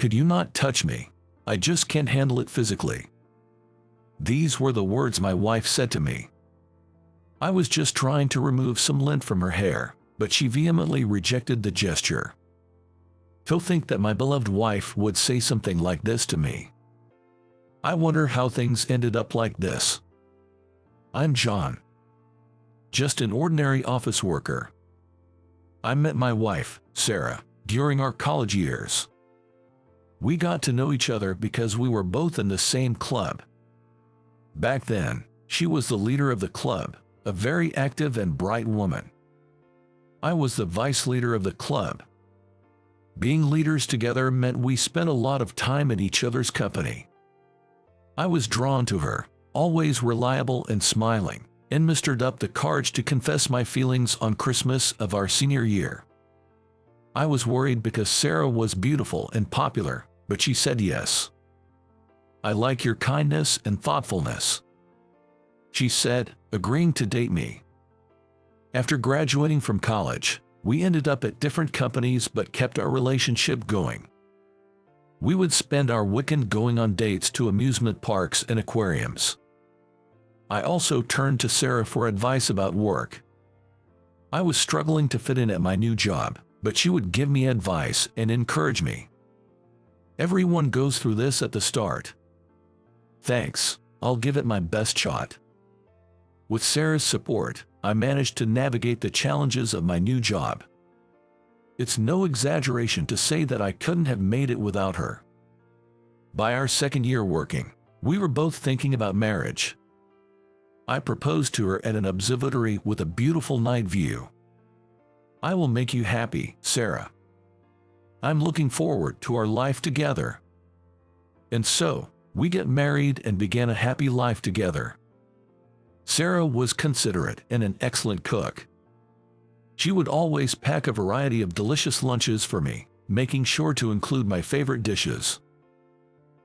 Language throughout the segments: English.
"Could you not touch me? I just can't handle it physically." These were the words my wife said to me. I was just trying to remove some lint from her hair, but she vehemently rejected the gesture. To think that my beloved wife would say something like this to me. I wonder how things ended up like this. I'm John. Just an ordinary office worker. I met my wife, Sarah, during our college years. We got to know each other because we were both in the same club. Back then, she was the leader of the club, a very active and bright woman. I was the vice leader of the club. Being leaders together meant we spent a lot of time in each other's company. I was drawn to her, always reliable and smiling, and mustered up the courage to confess my feelings on Christmas of our senior year. I was worried because Sarah was beautiful and popular, but she said yes. "I like your kindness and thoughtfulness," she said, agreeing to date me. After graduating from college, we ended up at different companies but kept our relationship going. We would spend our weekend going on dates to amusement parks and aquariums. I also turned to Sarah for advice about work. I was struggling to fit in at my new job, but she would give me advice and encourage me. "Everyone goes through this at the start. Thanks, I'll give it my best shot." With Sarah's support, I managed to navigate the challenges of my new job. It's no exaggeration to say that I couldn't have made it without her. By our second year working, we were both thinking about marriage. I proposed to her at an observatory with a beautiful night view. "I will make you happy, Sarah. I'm looking forward to our life together." And so, we got married and began a happy life together. Sarah was considerate and an excellent cook. She would always pack a variety of delicious lunches for me, making sure to include my favorite dishes.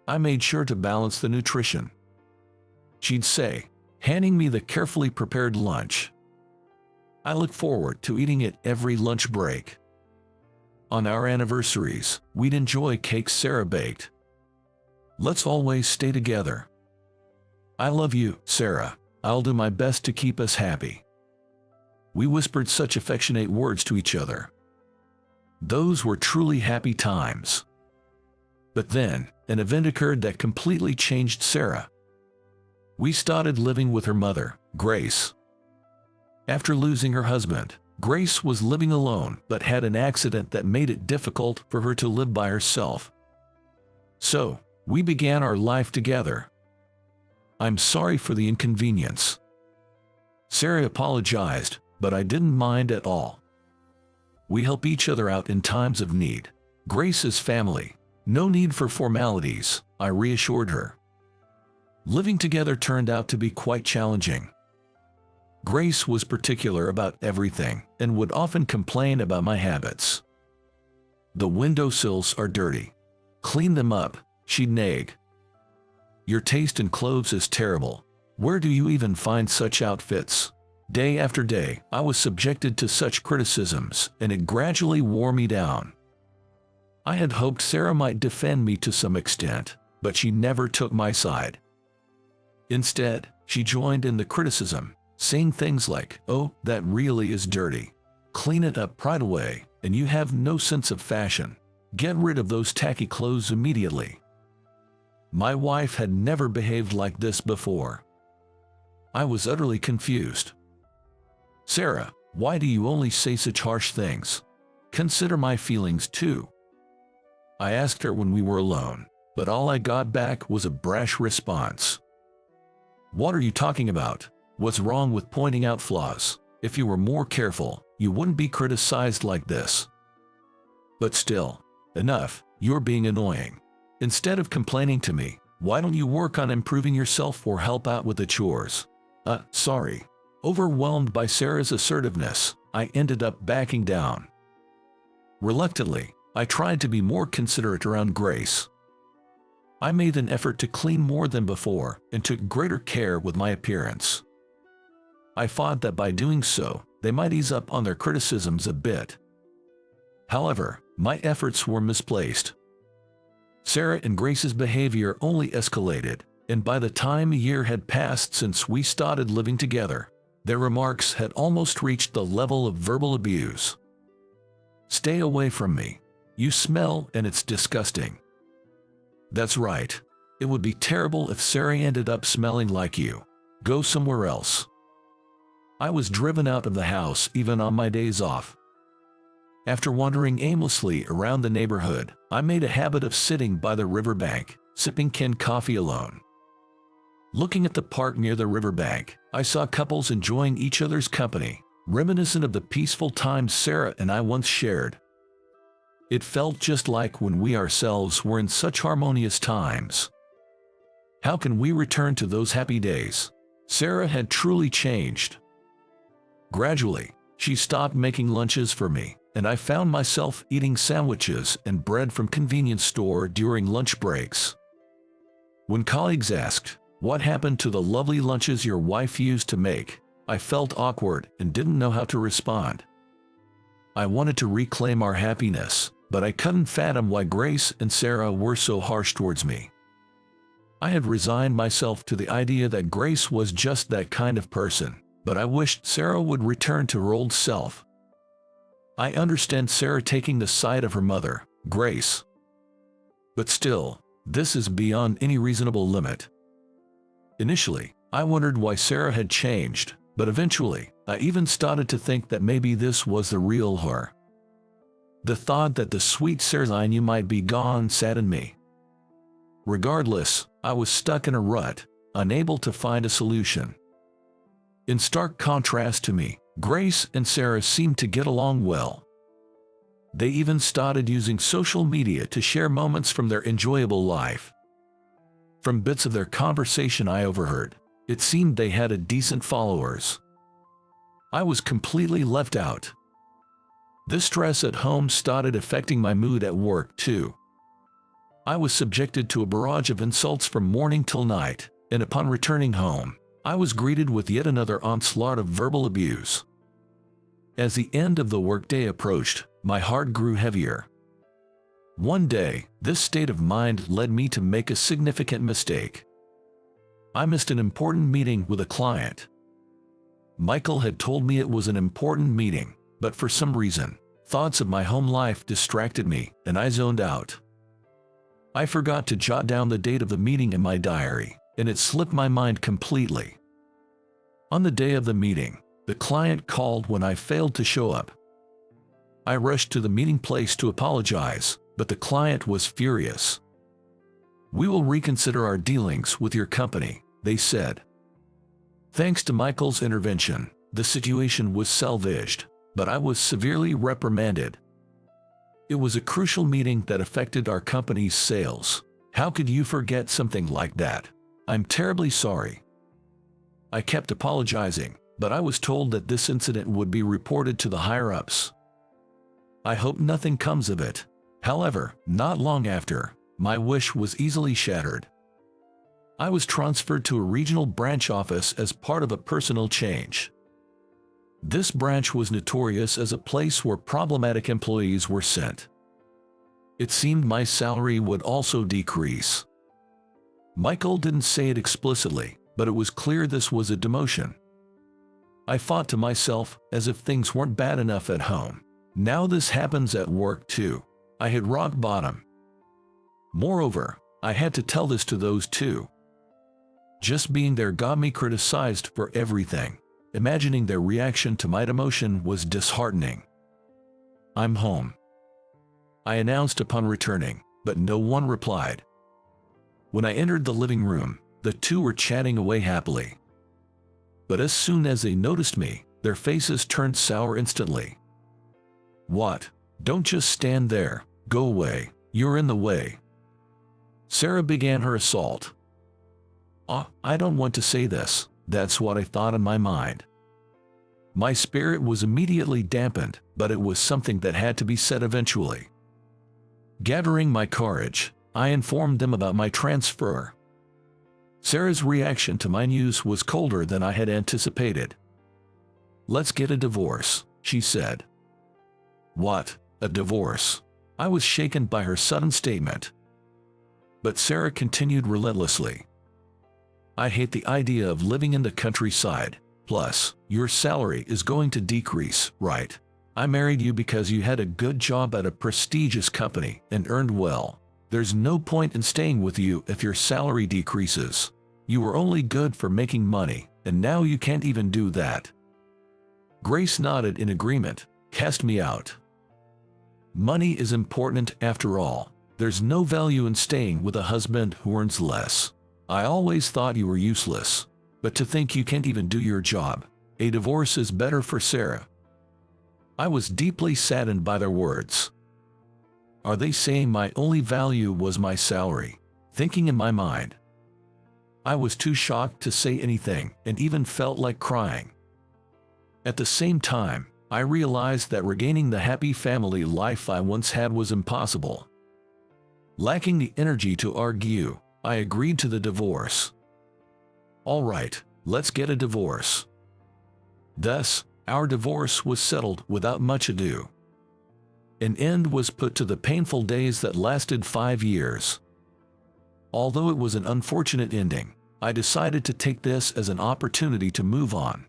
I made sure to balance the nutrition. She'd say, handing me the carefully prepared lunch. I look forward to eating it every lunch break. On our anniversaries, we'd enjoy cakes Sarah baked. "Let's always stay together. I love you, Sarah. I'll do my best to keep us happy." We whispered such affectionate words to each other. Those were truly happy times. But then, an event occurred that completely changed Sarah. We started living with her mother, Grace. After losing her husband, Grace was living alone but had an accident that made it difficult for her to live by herself. So, we began our life together. "I'm sorry for the inconvenience." Sarah apologized, but I didn't mind at all. We help each other out in times of need. Grace is family. No need for formalities, I reassured her. Living together turned out to be quite challenging. Grace was particular about everything and would often complain about my habits. "The windowsills are dirty. Clean them up," she'd nag. "Your taste in clothes is terrible. Where do you even find such outfits?" Day after day, I was subjected to such criticisms, and it gradually wore me down. I had hoped Sarah might defend me to some extent, but she never took my side. Instead, she joined in the criticism, saying things like, "Oh, that really is dirty. Clean it up right away, and you have no sense of fashion. Get rid of those tacky clothes immediately." My wife had never behaved like this before. I was utterly confused. "Sarah, why do you only say such harsh things? Consider my feelings too." I asked her when we were alone, but all I got back was a brash response. "What are you talking about? What's wrong with pointing out flaws? If you were more careful, you wouldn't be criticized like this." But still, enough, you're being annoying. Instead of complaining to me, why don't you work on improving yourself or help out with the chores? Sorry. Overwhelmed by Sarah's assertiveness, I ended up backing down. Reluctantly, I tried to be more considerate around Grace. I made an effort to clean more than before and took greater care with my appearance. I thought that by doing so, they might ease up on their criticisms a bit. However, my efforts were misplaced. Sarah and Grace's behavior only escalated, and by the time a year had passed since we started living together, their remarks had almost reached the level of verbal abuse. "Stay away from me. You smell and it's disgusting." "That's right. It would be terrible if Sarah ended up smelling like you. Go somewhere else." I was driven out of the house even on my days off. After wandering aimlessly around the neighborhood, I made a habit of sitting by the riverbank, sipping canned coffee alone. Looking at the park near the riverbank, I saw couples enjoying each other's company, reminiscent of the peaceful times Sarah and I once shared. It felt just like when we ourselves were in such harmonious times. How can we return to those happy days? Sarah had truly changed. Gradually, she stopped making lunches for me, and I found myself eating sandwiches and bread from convenience store during lunch breaks. When colleagues asked, "What happened to the lovely lunches your wife used to make?" I felt awkward and didn't know how to respond. I wanted to reclaim our happiness, but I couldn't fathom why Grace and Sarah were so harsh towards me. I had resigned myself to the idea that Grace was just that kind of person, but I wished Sarah would return to her old self. I understand Sarah taking the side of her mother, Grace. But still, this is beyond any reasonable limit. Initially, I wondered why Sarah had changed, but eventually, I even started to think that maybe this was the real her. The thought that the sweet Sarah I knew might be gone saddened me. Regardless, I was stuck in a rut, unable to find a solution. In stark contrast to me, Grace and Sarah seemed to get along well. They even started using social media to share moments from their enjoyable life. From bits of their conversation I overheard, it seemed they had a decent followers. I was completely left out. This stress at home started affecting my mood at work too. I was subjected to a barrage of insults from morning till night, and upon returning home, I was greeted with yet another onslaught of verbal abuse. As the end of the workday approached, my heart grew heavier. One day, this state of mind led me to make a significant mistake. I missed an important meeting with a client. Michael had told me it was an important meeting, but for some reason, thoughts of my home life distracted me, and I zoned out. I forgot to jot down the date of the meeting in my diary, and it slipped my mind completely. On the day of the meeting, the client called when I failed to show up. I rushed to the meeting place to apologize, but the client was furious. "We will reconsider our dealings with your company," they said. Thanks to Michael's intervention, the situation was salvaged, but I was severely reprimanded. It was a crucial meeting that affected our company's sales. How could you forget something like that? I'm terribly sorry. I kept apologizing, but I was told that this incident would be reported to the higher-ups. I hope nothing comes of it. However, not long after, my wish was easily shattered. I was transferred to a regional branch office as part of a personal change. This branch was notorious as a place where problematic employees were sent. It seemed my salary would also decrease. Michael didn't say it explicitly, but it was clear this was a demotion. I thought to myself, as if things weren't bad enough at home. Now this happens at work too. I hit rock bottom. Moreover, I had to tell this to those two. Just being there got me criticized for everything. Imagining their reaction to my demotion was disheartening. "I'm home," I announced upon returning, but no one replied. When I entered the living room, the two were chatting away happily. But as soon as they noticed me, their faces turned sour instantly. "What? Don't just stand there. Go away. You're in the way." Sarah began her assault. I don't want to say this. That's what I thought in my mind. My spirit was immediately dampened, but it was something that had to be said eventually. Gathering my courage, I informed them about my transfer. Sarah's reaction to my news was colder than I had anticipated. "Let's get a divorce," she said. "What? A divorce?" I was shaken by her sudden statement. But Sarah continued relentlessly. I hate the idea of living in the countryside. Plus, your salary is going to decrease, right? I married you because you had a good job at a prestigious company and earned well. There's no point in staying with you if your salary decreases. You were only good for making money, and now you can't even do that. Grace nodded in agreement. Cast me out. Money is important after all. There's no value in staying with a husband who earns less. I always thought you were useless. But to think you can't even do your job. A divorce is better for Sarah. I was deeply saddened by their words. Are they saying my only value was my salary? Thinking in my mind. I was too shocked to say anything and even felt like crying. At the same time, I realized that regaining the happy family life I once had was impossible. Lacking the energy to argue, I agreed to the divorce. All right, let's get a divorce. Thus, our divorce was settled without much ado. An end was put to the painful days that lasted 5 years. Although it was an unfortunate ending, I decided to take this as an opportunity to move on.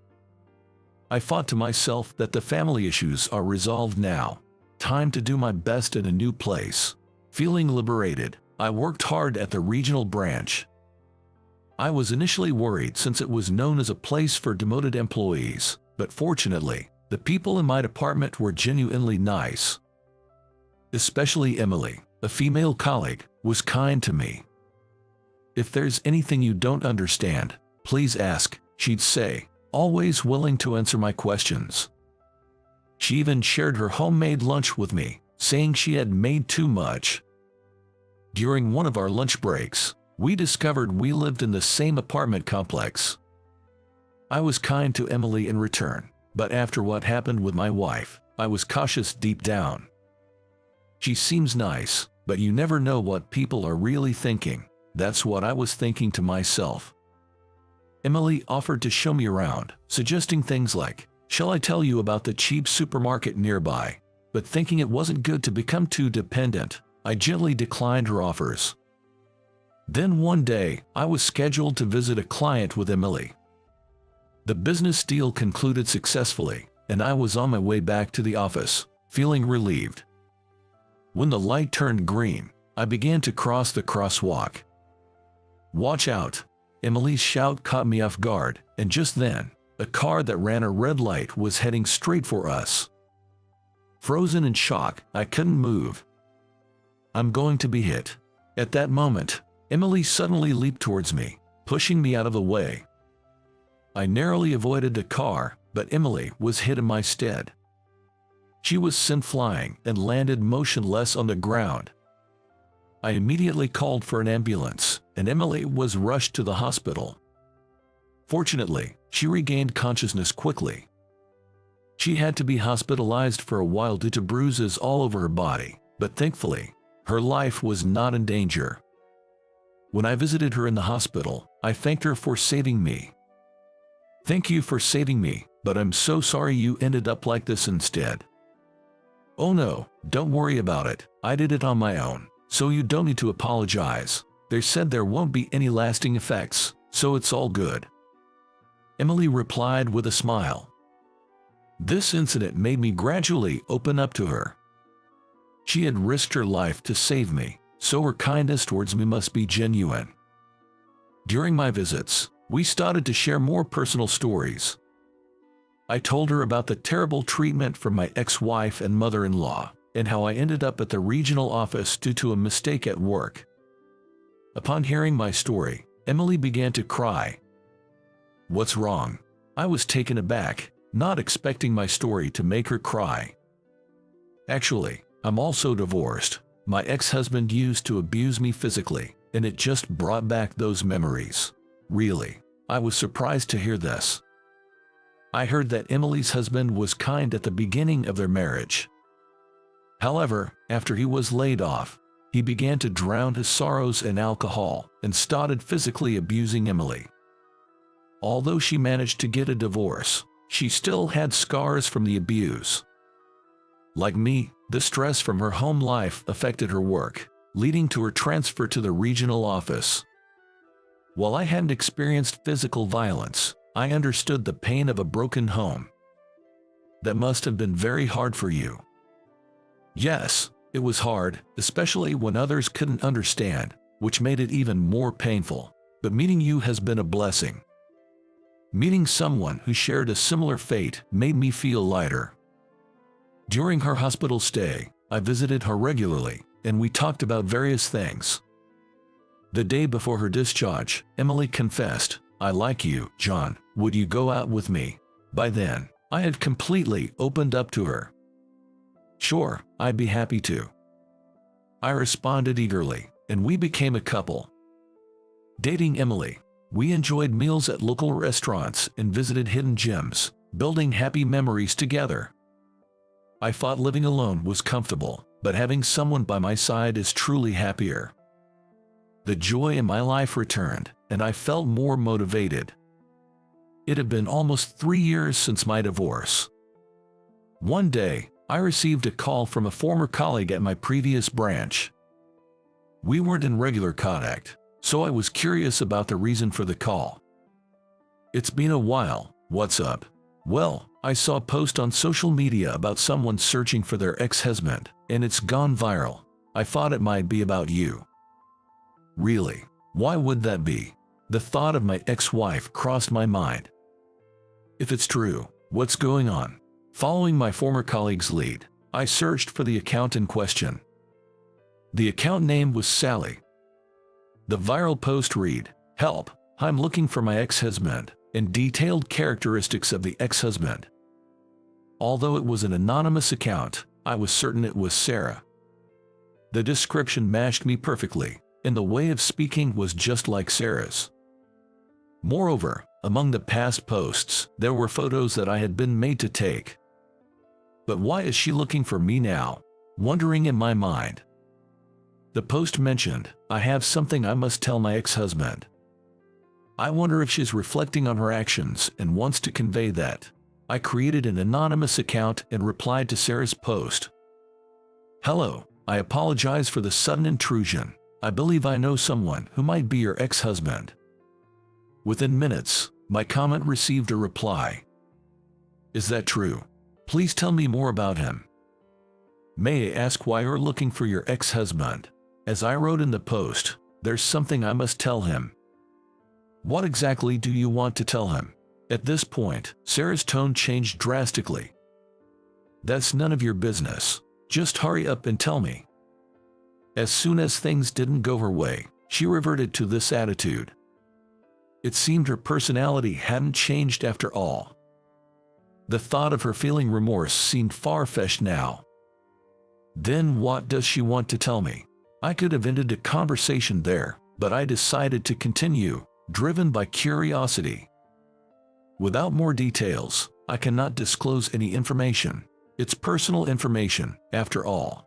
I thought to myself that the family issues are resolved now. Time to do my best in a new place. Feeling liberated, I worked hard at the regional branch. I was initially worried since it was known as a place for demoted employees, but fortunately, the people in my department were genuinely nice. Especially Emily, a female colleague, was kind to me. If there's anything you don't understand, please ask, she'd say, always willing to answer my questions. She even shared her homemade lunch with me, saying she had made too much. During one of our lunch breaks, we discovered we lived in the same apartment complex. I was kind to Emily in return, but after what happened with my wife, I was cautious deep down. She seems nice, but you never know what people are really thinking. That's what I was thinking to myself. Emily offered to show me around, suggesting things like, "Shall I tell you about the cheap supermarket nearby?" But thinking it wasn't good to become too dependent, I gently declined her offers. Then one day, I was scheduled to visit a client with Emily. The business deal concluded successfully, and I was on my way back to the office, feeling relieved. When the light turned green, I began to cross the crosswalk. "Watch out!" Emily's shout caught me off guard, and just then, a car that ran a red light was heading straight for us. Frozen in shock, I couldn't move. I'm going to be hit. At that moment, Emily suddenly leaped towards me, pushing me out of the way. I narrowly avoided the car, but Emily was hit in my stead. She was sent flying and landed motionless on the ground. I immediately called for an ambulance, and Emily was rushed to the hospital. Fortunately, she regained consciousness quickly. She had to be hospitalized for a while due to bruises all over her body, but thankfully, her life was not in danger. When I visited her in the hospital, I thanked her for saving me. "Thank you for saving me, but I'm so sorry you ended up like this instead." "Oh no, don't worry about it. I did it on my own, so you don't need to apologize. They said there won't be any lasting effects, so it's all good." Emily replied with a smile. This incident made me gradually open up to her. She had risked her life to save me, so her kindness towards me must be genuine. During my visits, we started to share more personal stories. I told her about the terrible treatment from my ex-wife and mother-in-law, and how I ended up at the regional office due to a mistake at work. Upon hearing my story, Emily began to cry. "What's wrong?" I was taken aback, not expecting my story to make her cry. "Actually, I'm also divorced. My ex-husband used to abuse me physically, and it just brought back those memories." Really, I was surprised to hear this. I heard that Emily's husband was kind at the beginning of their marriage. However, after he was laid off, he began to drown his sorrows in alcohol and started physically abusing Emily. Although she managed to get a divorce, she still had scars from the abuse. Like me, the stress from her home life affected her work. leading to her transfer to the regional office. While I hadn't experienced physical violence, I understood the pain of a broken home. That must have been very hard for you. Yes, it was hard, especially when others couldn't understand, which made it even more painful. But meeting you has been a blessing. Meeting someone who shared a similar fate made me feel lighter. During her hospital stay, I visited her regularly, and we talked about various things. The day before her discharge, Emily confessed, "I like you, John. Would you go out with me?" By then, I had completely opened up to her. "Sure, I'd be happy to." I responded eagerly, and we became a couple. Dating Emily, we enjoyed meals at local restaurants and visited hidden gems, building happy memories together. I thought living alone was comfortable, but having someone by my side is truly happier. The joy in my life returned, and I felt more motivated. It had been almost 3 years since my divorce. One day, I received a call from a former colleague at my previous branch. We weren't in regular contact, so I was curious about the reason for the call. "It's been a while, what's up?" "Well, I saw a post on social media about someone searching for their ex-husband, and it's gone viral. I thought it might be about you." "Really? Why would that be?" The thought of my ex-wife crossed my mind. "If it's true, what's going on?" Following my former colleague's lead, I searched for the account in question. The account name was Sally. The viral post read, "Help, I'm looking for my ex-husband," and detailed characteristics of the ex-husband. Although it was an anonymous account, I was certain it was Sarah. The description matched me perfectly, and the way of speaking was just like Sarah's. Moreover, among the past posts, there were photos that I had been made to take. But why is she looking for me now? Wondering in my mind. The post mentioned, "I have something I must tell my ex-husband." I wonder if she's reflecting on her actions and wants to convey that. I created an anonymous account and replied to Sarah's post. "Hello, I apologize for the sudden intrusion. I believe I know someone who might be your ex-husband." Within minutes, my comment received a reply. "Is that true? Please tell me more about him. May I ask why you're looking for your ex-husband? As I wrote in the post, there's something I must tell him." "What exactly do you want to tell him?" At this point, Sarah's tone changed drastically. "That's none of your business. Just hurry up and tell me." As soon as things didn't go her way, she reverted to this attitude. It seemed her personality hadn't changed after all. The thought of her feeling remorse seemed far-fetched now. Then what does she want to tell me? I could have ended the conversation there, but I decided to continue, driven by curiosity. "Without more details, I cannot disclose any information. It's personal information, after all."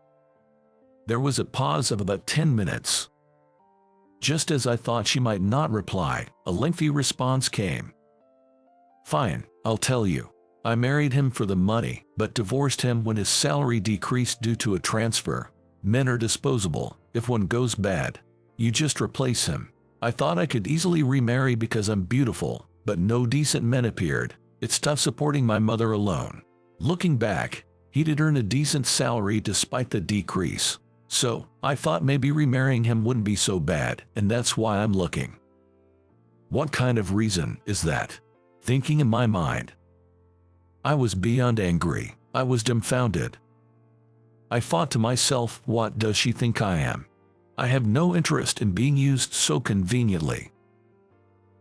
There was a pause of about 10 minutes. Just as I thought she might not reply, a lengthy response came. "Fine, I'll tell you. I married him for the money, but divorced him when his salary decreased due to a transfer. Men are disposable. If one goes bad, you just replace him. I thought I could easily remarry because I'm beautiful, but no decent men appeared. It's tough supporting my mother alone. Looking back, he did earn a decent salary despite the decrease. So, I thought maybe remarrying him wouldn't be so bad, and that's why I'm looking." What kind of reason is that? Thinking in my mind. I was beyond angry. I was dumbfounded. I thought to myself, what does she think I am? I have no interest in being used so conveniently.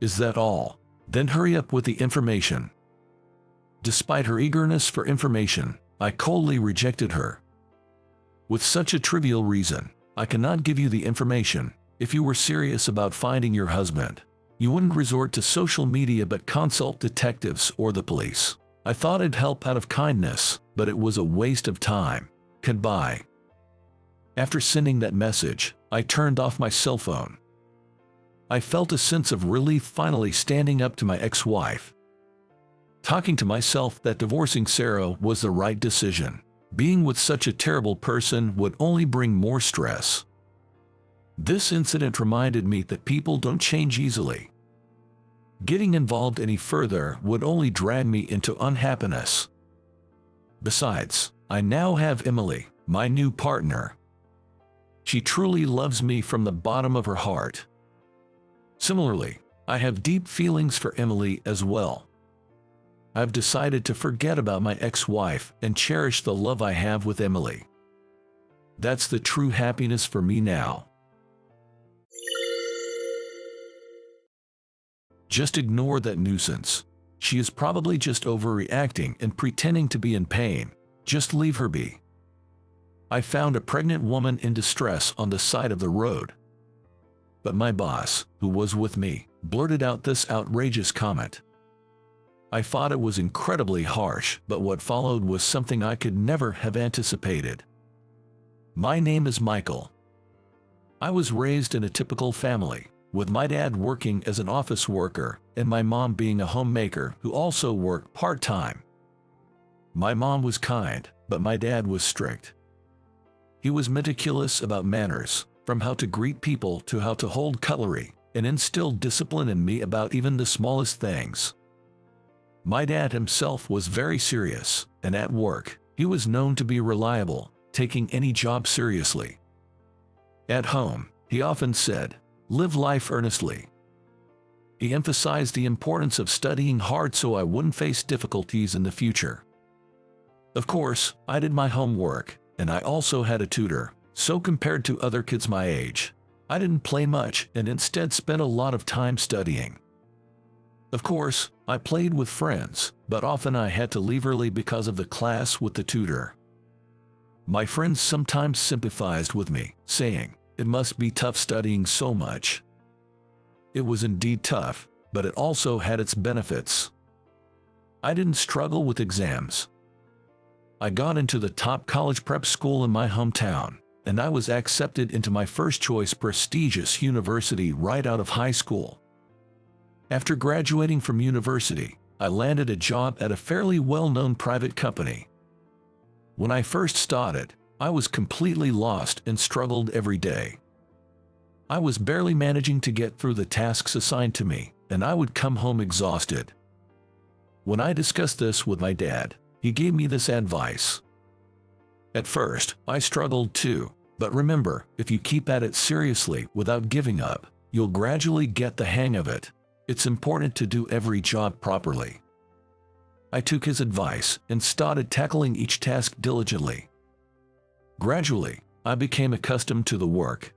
Is that all? Then hurry up with the information. Despite her eagerness for information, I coldly rejected her. With such a trivial reason, I cannot give you the information. If you were serious about finding your husband, you wouldn't resort to social media but consult detectives or the police. I thought it'd help out of kindness, but it was a waste of time. Goodbye. After sending that message, I turned off my cell phone. I felt a sense of relief finally standing up to my ex-wife. Talking to myself that divorcing Sarah was the right decision. Being with such a terrible person would only bring more stress. This incident reminded me that people don't change easily. Getting involved any further would only drag me into unhappiness. Besides, I now have Emily, my new partner. She truly loves me from the bottom of her heart. Similarly, I have deep feelings for Emily as well. I've decided to forget about my ex-wife and cherish the love I have with Emily. That's the true happiness for me now. Just ignore that nuisance. She is probably just overreacting and pretending to be in pain. Just leave her be. I found a pregnant woman in distress on the side of the road. But my boss, who was with me, blurted out this outrageous comment. I thought it was incredibly harsh, but what followed was something I could never have anticipated. My name is Michael. I was raised in a typical family, with my dad working as an office worker and my mom being a homemaker who also worked part-time. My mom was kind, but my dad was strict. He was meticulous about manners, from how to greet people to how to hold cutlery, and instilled discipline in me about even the smallest things. My dad himself was very serious, and at work, he was known to be reliable, taking any job seriously. At home, he often said, "Live life earnestly." He emphasized the importance of studying hard so I wouldn't face difficulties in the future. Of course, I did my homework, and I also had a tutor, so compared to other kids my age, I didn't play much and instead spent a lot of time studying. Of course, I played with friends, but often I had to leave early because of the class with the tutor. My friends sometimes sympathized with me, saying, "It must be tough studying so much." It was indeed tough, but it also had its benefits. I didn't struggle with exams. I got into the top college prep school in my hometown, and I was accepted into my first choice prestigious university right out of high school. After graduating from university, I landed a job at a fairly well-known private company. When I first started, I was completely lost and struggled every day. I was barely managing to get through the tasks assigned to me, and I would come home exhausted. When I discussed this with my dad, he gave me this advice. At first, I struggled too, but remember, if you keep at it seriously without giving up, you'll gradually get the hang of it. It's important to do every job properly. I took his advice and started tackling each task diligently. Gradually, I became accustomed to the work.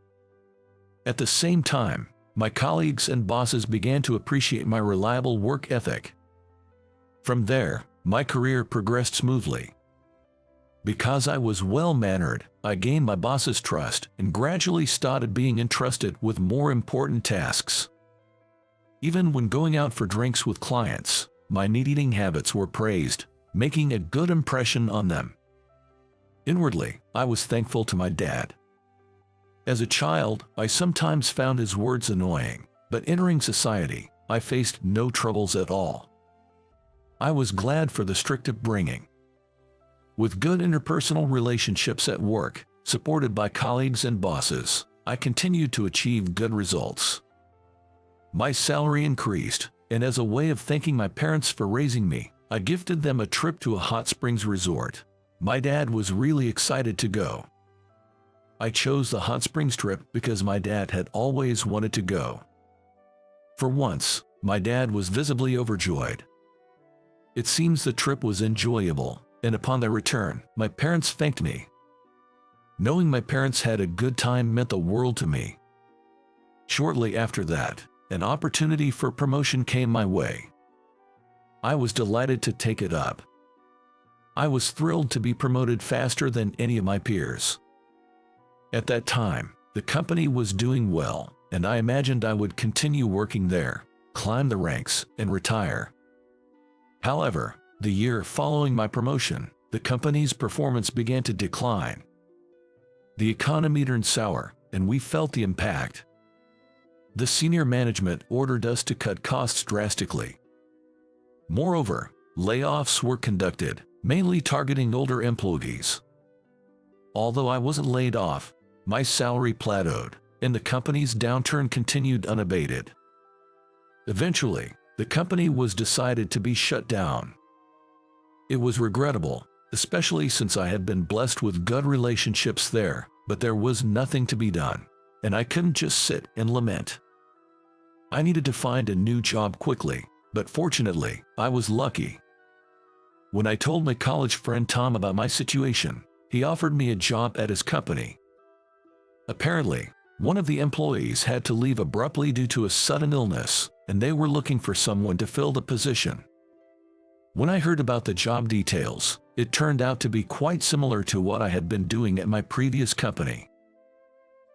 At the same time, my colleagues and bosses began to appreciate my reliable work ethic. From there, my career progressed smoothly. Because I was well-mannered, I gained my boss's trust and gradually started being entrusted with more important tasks. Even when going out for drinks with clients, my neat-eating habits were praised, making a good impression on them. Inwardly, I was thankful to my dad. As a child, I sometimes found his words annoying, but entering society, I faced no troubles at all. I was glad for the strict upbringing. With good interpersonal relationships at work, supported by colleagues and bosses, I continued to achieve good results. My salary increased, and as a way of thanking my parents for raising me, I gifted them a trip to a hot springs resort. My dad was really excited to go. I chose the hot springs trip because my dad had always wanted to go. For once, my dad was visibly overjoyed. It seems the trip was enjoyable, and upon their return, my parents thanked me. Knowing my parents had a good time meant the world to me. Shortly after that, an opportunity for promotion came my way. I was delighted to take it up. I was thrilled to be promoted faster than any of my peers. At that time, the company was doing well, and I imagined I would continue working there, climb the ranks, and retire. However, the year following my promotion, the company's performance began to decline. The economy turned sour, and we felt the impact. The senior management ordered us to cut costs drastically. Moreover, layoffs were conducted, mainly targeting older employees. Although I wasn't laid off, my salary plateaued, and the company's downturn continued unabated. Eventually, the company was decided to be shut down. It was regrettable, especially since I had been blessed with good relationships there, but there was nothing to be done, and I couldn't just sit and lament. I needed to find a new job quickly, but fortunately, I was lucky. When I told my college friend Tom about my situation, he offered me a job at his company. Apparently, one of the employees had to leave abruptly due to a sudden illness, and they were looking for someone to fill the position. When I heard about the job details, it turned out to be quite similar to what I had been doing at my previous company.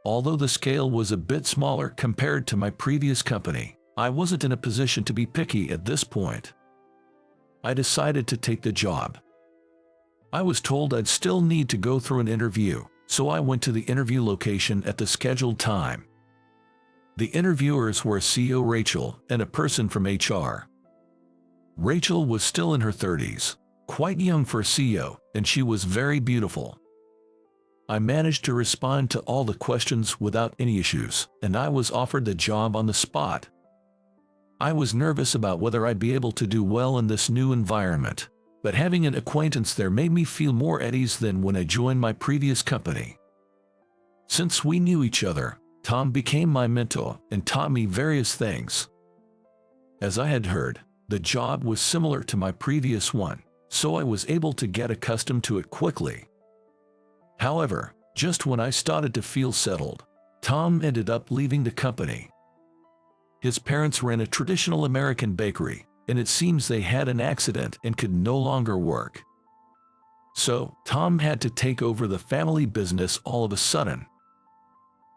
Although the scale was a bit smaller compared to my previous company, I wasn't in a position to be picky at this point. I decided to take the job. I was told I'd still need to go through an interview, so I went to the interview location at the scheduled time. The interviewers were a CEO, Rachel, and a person from HR. Rachel was still in her 30s, quite young for a CEO, and she was very beautiful. I managed to respond to all the questions without any issues, and I was offered the job on the spot. I was nervous about whether I'd be able to do well in this new environment, but having an acquaintance there made me feel more at ease than when I joined my previous company. Since we knew each other, Tom became my mentor and taught me various things. As I had heard, the job was similar to my previous one, so I was able to get accustomed to it quickly. However, just when I started to feel settled, Tom ended up leaving the company. His parents ran a traditional American bakery, and it seems they had an accident and could no longer work. So, Tom had to take over the family business all of a sudden.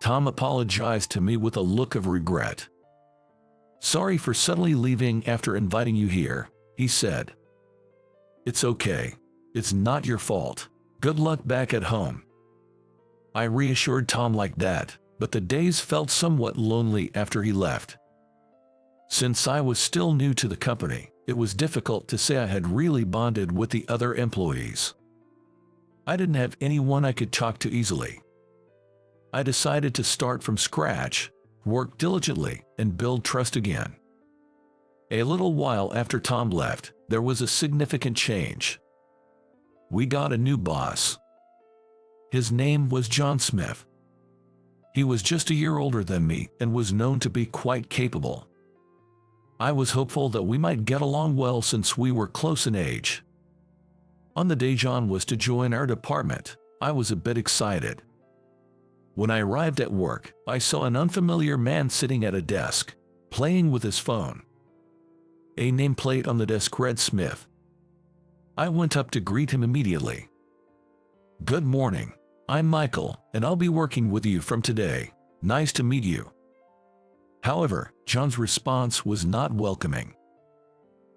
Tom apologized to me with a look of regret. "Sorry for suddenly leaving after inviting you here," he said. "It's okay. It's not your fault. Good luck back at home." I reassured Tom like that, but the days felt somewhat lonely after he left. Since I was still new to the company, it was difficult to say I had really bonded with the other employees. I didn't have anyone I could talk to easily. I decided to start from scratch, work diligently, and build trust again. A little while after Tom left, there was a significant change. We got a new boss. His name was John Smith. He was just a year older than me and was known to be quite capable. I was hopeful that we might get along well since we were close in age. On the day John was to join our department, I was a bit excited. When I arrived at work, I saw an unfamiliar man sitting at a desk, playing with his phone. A nameplate on the desk read Smith. I went up to greet him immediately. "Good morning. I'm Michael, and I'll be working with you from today. Nice to meet you." However, John's response was not welcoming.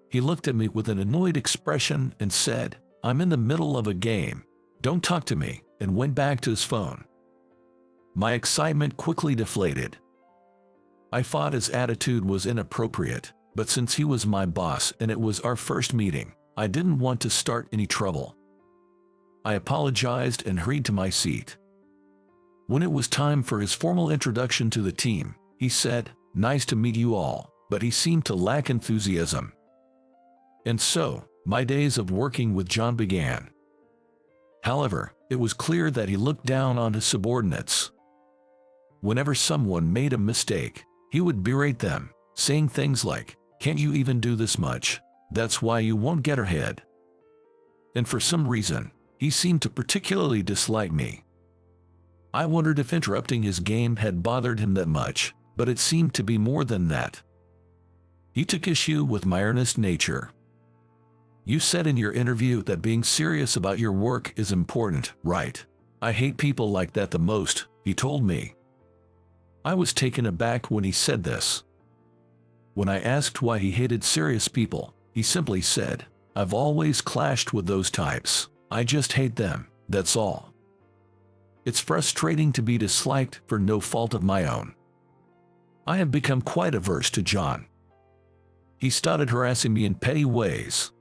He looked at me with an annoyed expression and said, "I'm in the middle of a game. Don't talk to me," and went back to his phone. My excitement quickly deflated. I thought his attitude was inappropriate, but since he was my boss and it was our first meeting, I didn't want to start any trouble. I apologized and hurried to my seat. When it was time for his formal introduction to the team, he said, "Nice to meet you all," but he seemed to lack enthusiasm. And so, my days of working with John began. However, it was clear that he looked down on his subordinates. Whenever someone made a mistake, he would berate them, saying things like, "Can't you even do this much? That's why you won't get ahead." And for some reason, he seemed to particularly dislike me. I wondered if interrupting his game had bothered him that much, but it seemed to be more than that. He took issue with my earnest nature. "You said in your interview that being serious about your work is important, right? I hate people like that the most," he told me. I was taken aback when he said this. When I asked why he hated serious people, he simply said, "I've always clashed with those types. I just hate them, that's all." It's frustrating to be disliked for no fault of my own. I have become quite averse to John. He started harassing me in petty ways.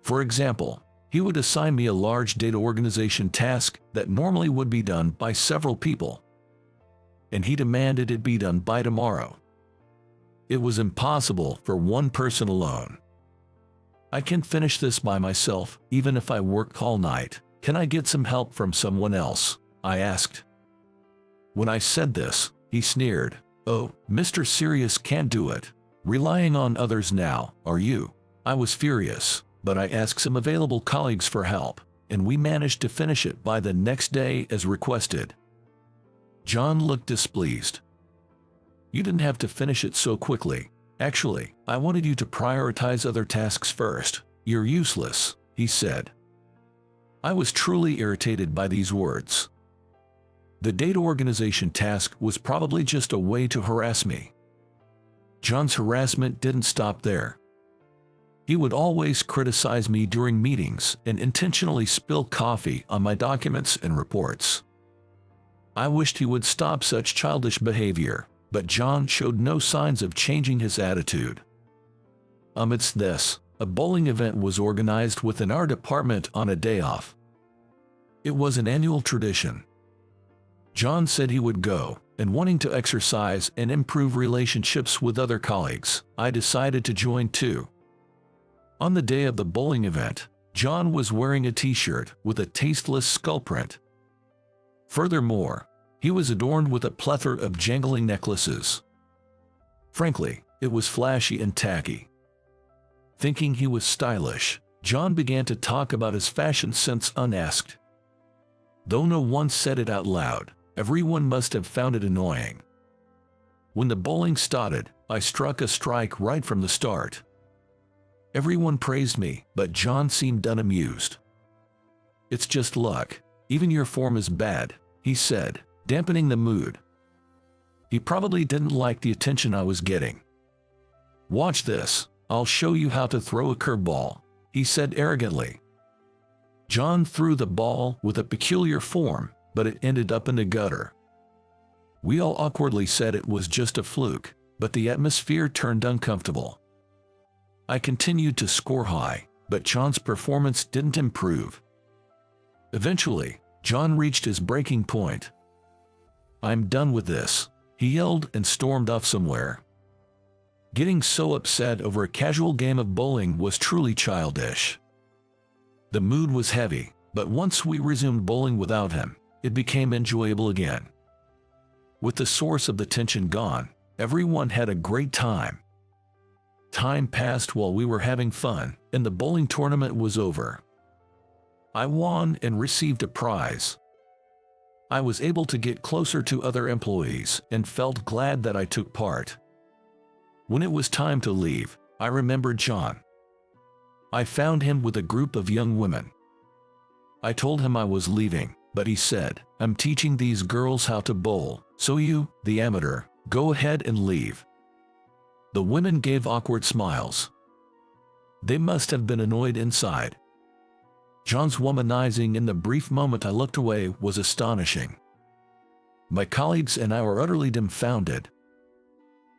For example, he would assign me a large data organization task that normally would be done by several people. and he demanded it be done by tomorrow. It was impossible for one person alone. I can finish this by myself, even if I work all night. Can I get some help from someone else? I asked. When I said this, he sneered. Oh, Mr. Serious can't do it. Relying on others now, are you? I was furious, but I asked some available colleagues for help, and we managed to finish it by the next day as requested. John looked displeased. You didn't have to finish it so quickly. Actually, I wanted you to prioritize other tasks first. You're useless, he said. I was truly irritated by these words. The data organization task was probably just a way to harass me. John's harassment didn't stop there. He would always criticize me during meetings and intentionally spill coffee on my documents and reports. I wished he would stop such childish behavior, but John showed no signs of changing his attitude. Amidst this, a bowling event was organized within our department on a day off. It was an annual tradition. John said he would go, and wanting to exercise and improve relationships with other colleagues, I decided to join too. On the day of the bowling event, John was wearing a t-shirt with a tasteless skull print. Furthermore, he was adorned with a plethora of jangling necklaces. Frankly, it was flashy and tacky. Thinking he was stylish, John began to talk about his fashion sense unasked. Though no one said it out loud, everyone must have found it annoying. When the bowling started, I struck a strike right from the start. Everyone praised me, but John seemed unamused. It's just luck. Even your form is bad, he said, dampening the mood. He probably didn't like the attention I was getting. Watch this, I'll show you how to throw a curveball, he said arrogantly. John threw the ball with a peculiar form, but it ended up in the gutter. We all awkwardly said it was just a fluke, but the atmosphere turned uncomfortable. I continued to score high, but John's performance didn't improve. Eventually, John reached his breaking point. I'm done with this, he yelled and stormed off somewhere. Getting so upset over a casual game of bowling was truly childish. The mood was heavy, but once we resumed bowling without him, it became enjoyable again. With the source of the tension gone, everyone had a great time. Time passed while we were having fun, and the bowling tournament was over. I won and received a prize. I was able to get closer to other employees and felt glad that I took part. When it was time to leave, I remembered John. I found him with a group of young women. I told him I was leaving, but he said, I'm teaching these girls how to bowl, so you, the amateur, go ahead and leave. The women gave awkward smiles. They must have been annoyed inside. John's womanizing in the brief moment I looked away was astonishing. My colleagues and I were utterly dumbfounded.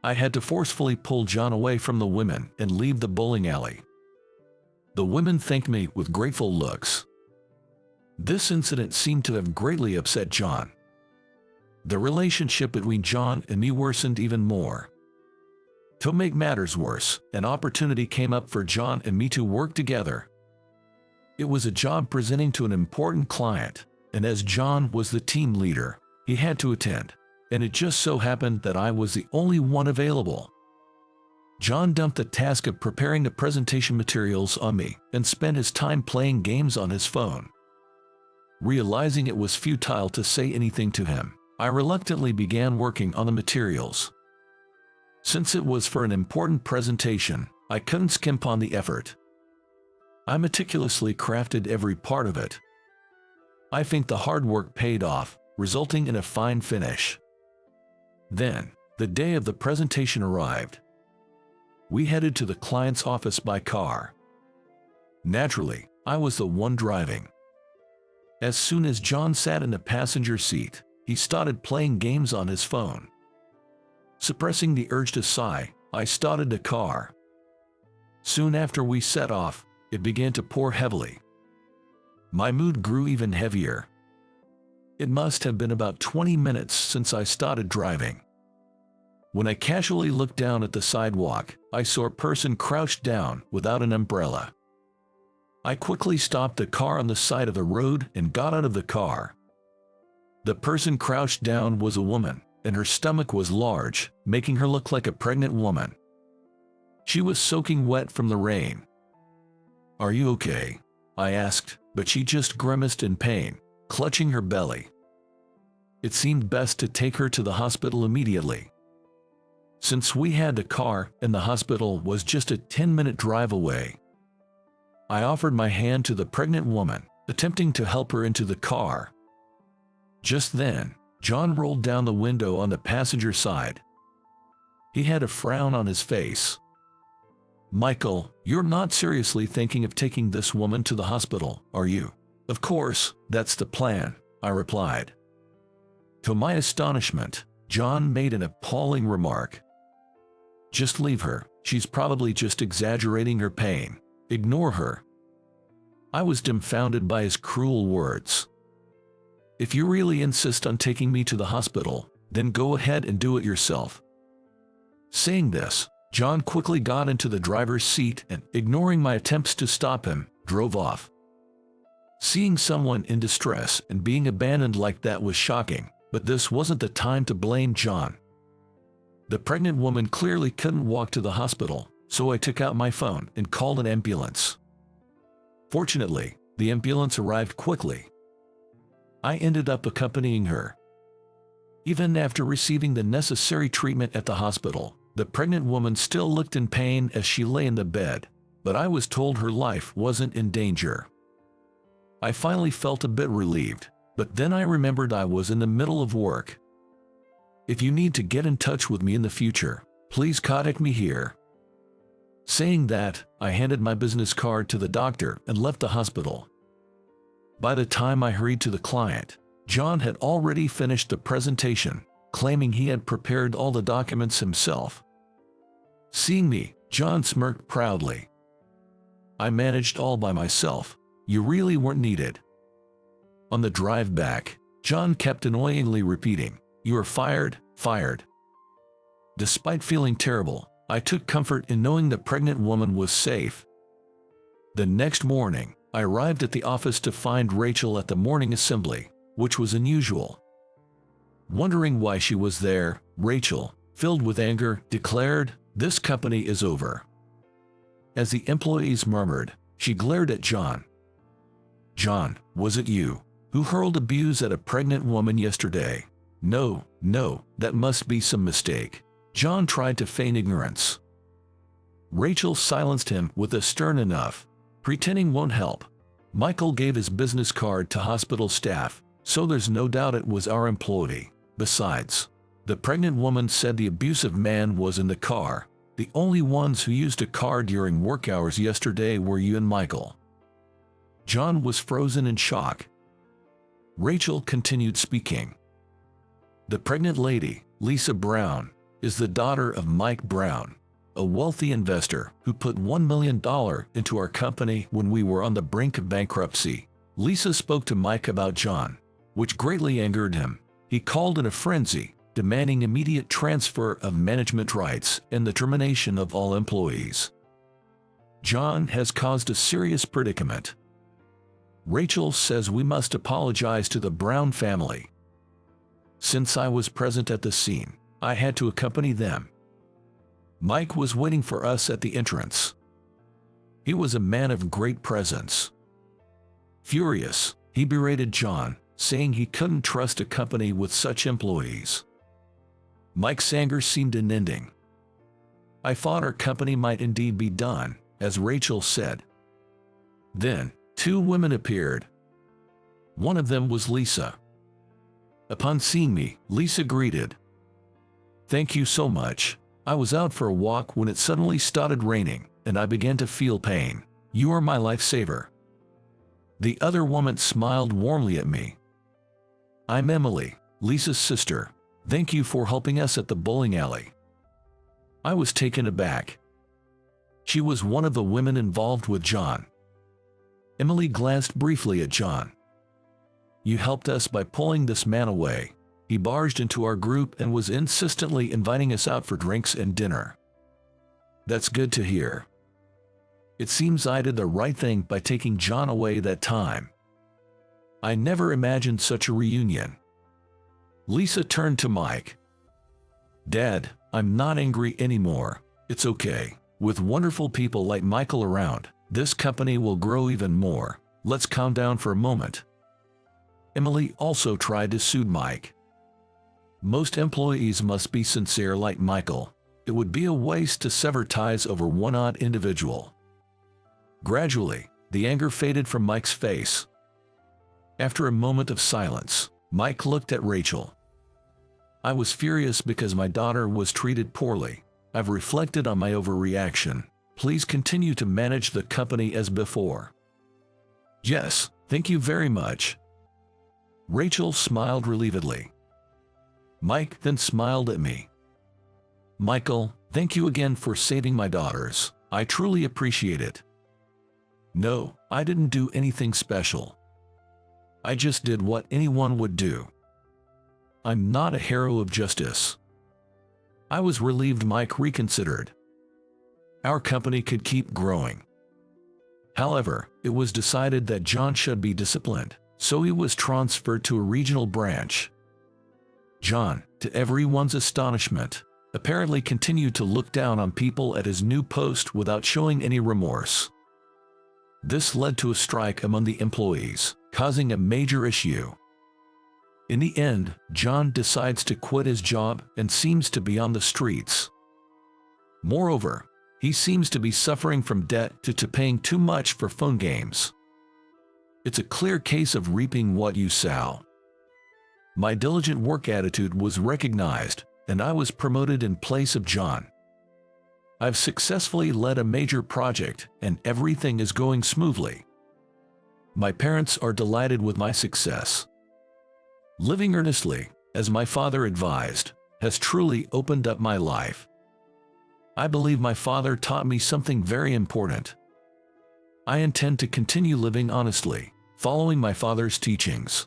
I had to forcefully pull John away from the women and leave the bowling alley. The women thanked me with grateful looks. This incident seemed to have greatly upset John. The relationship between John and me worsened even more. To make matters worse, an opportunity came up for John and me to work together. It was a job presenting to an important client, and as John was the team leader, he had to attend, and it just so happened that I was the only one available. John dumped the task of preparing the presentation materials on me and spent his time playing games on his phone. Realizing it was futile to say anything to him, I reluctantly began working on the materials. Since it was for an important presentation, I couldn't skimp on the effort. I meticulously crafted every part of it. I think the hard work paid off, resulting in a fine finish. Then, the day of the presentation arrived. We headed to the client's office by car. Naturally, I was the one driving. As soon as John sat in the passenger seat, he started playing games on his phone. Suppressing the urge to sigh, I started the car. Soon after we set off, it began to pour heavily. My mood grew even heavier. It must have been about 20 minutes since I started driving. When I casually looked down at the sidewalk, I saw a person crouched down without an umbrella. I quickly stopped the car on the side of the road and got out of the car. The person crouched down was a woman, and her stomach was large, making her look like a pregnant woman. She was soaking wet from the rain. "Are you okay?" I asked, but she just grimaced in pain, clutching her belly. It seemed best to take her to the hospital immediately. Since we had the car and the hospital was just a 10-minute drive away, I offered my hand to the pregnant woman, attempting to help her into the car. Just then, John rolled down the window on the passenger side. He had a frown on his face. "Michael, you're not seriously thinking of taking this woman to the hospital, are you?" "Of course, that's the plan," I replied. To my astonishment, John made an appalling remark. "Just leave her. She's probably just exaggerating her pain. Ignore her." I was dumbfounded by his cruel words. "If you really insist on taking me to the hospital, then go ahead and do it yourself." Saying this, John quickly got into the driver's seat and, ignoring my attempts to stop him, drove off. Seeing someone in distress and being abandoned like that was shocking, but this wasn't the time to blame John. The pregnant woman clearly couldn't walk to the hospital, so I took out my phone and called an ambulance. Fortunately, the ambulance arrived quickly. I ended up accompanying her. Even after receiving the necessary treatment at the hospital, the pregnant woman still looked in pain as she lay in the bed, but I was told her life wasn't in danger. I finally felt a bit relieved, but then I remembered I was in the middle of work. "If you need to get in touch with me in the future, please contact me here." Saying that, I handed my business card to the doctor and left the hospital. By the time I hurried to the client, John had already finished the presentation, claiming he had prepared all the documents himself. Seeing me, John smirked proudly. "I managed all by myself. You really weren't needed." On the drive back, John kept annoyingly repeating, "You are fired, fired." Despite feeling terrible, I took comfort in knowing the pregnant woman was safe. The next morning, I arrived at the office to find Rachel at the morning assembly, which was unusual. Wondering why she was there, Rachel, filled with anger, declared, "This company is over." As the employees murmured, she glared at John. "John, was it you who hurled abuse at a pregnant woman yesterday?" No, that must be some mistake." John tried to feign ignorance. Rachel silenced him with a stern enough. "Pretending won't help." Michael gave his business card to hospital staff, so there's no doubt it was our employee. Besides, the pregnant woman said the abusive man was in the car. The only ones who used a car during work hours yesterday were you and Michael. John was frozen in shock. Rachel continued speaking. "The pregnant lady, Lisa Brown, is the daughter of Mike Brown, a wealthy investor who put $1 million into our company when we were on the brink of bankruptcy." Lisa spoke to Mike about John, which greatly angered him. He called in a frenzy, demanding immediate transfer of management rights and the termination of all employees. John has caused a serious predicament. Rachel says we must apologize to the Brown family. Since I was present at the scene, I had to accompany them. Mike was waiting for us at the entrance. He was a man of great presence. Furious, he berated John, saying he couldn't trust a company with such employees. Mike's anger seemed unending. "I thought our company might indeed be done," as Rachel said. Then, two women appeared. One of them was Lisa. Upon seeing me, Lisa greeted, "Thank you so much. I was out for a walk when it suddenly started raining, and I began to feel pain. You are my lifesaver." The other woman smiled warmly at me. "I'm Emily, Lisa's sister. Thank you for helping us at the bowling alley." I was taken aback. She was one of the women involved with John. Emily glanced briefly at John. You helped us by pulling this man away. He barged into our group and was insistently inviting us out for drinks and dinner. That's good to hear. It seems I did the right thing by taking John away that time. I never imagined such a reunion. Lisa turned to Mike. Dad, I'm not angry anymore. It's okay. With wonderful people like Michael around, this company will grow even more. Let's calm down for a moment. Emily also tried to soothe Mike. Most employees must be sincere like Michael. It would be a waste to sever ties over one odd individual. Gradually, the anger faded from Mike's face. After a moment of silence, Mike looked at Rachel. I was furious because my daughter was treated poorly. I've reflected on my overreaction. Please continue to manage the company as before. Yes, thank you very much. Rachel smiled relievedly. Mike then smiled at me. Michael, thank you again for saving my daughters. I truly appreciate it. No, I didn't do anything special. I just did what anyone would do. I'm not a hero of justice. I was relieved Mike reconsidered. Our company could keep growing. However, it was decided that John should be disciplined, so he was transferred to a regional branch. John, to everyone's astonishment, apparently continued to look down on people at his new post without showing any remorse. This led to a strike among the employees, causing a major issue. In the end, John decides to quit his job and seems to be on the streets. Moreover, he seems to be suffering from debt due to paying too much for phone games. It's a clear case of reaping what you sow. My diligent work attitude was recognized, and I was promoted in place of John. I've successfully led a major project, and everything is going smoothly. My parents are delighted with my success. Living earnestly, as my father advised, has truly opened up my life. I believe my father taught me something very important. I intend to continue living honestly, following my father's teachings.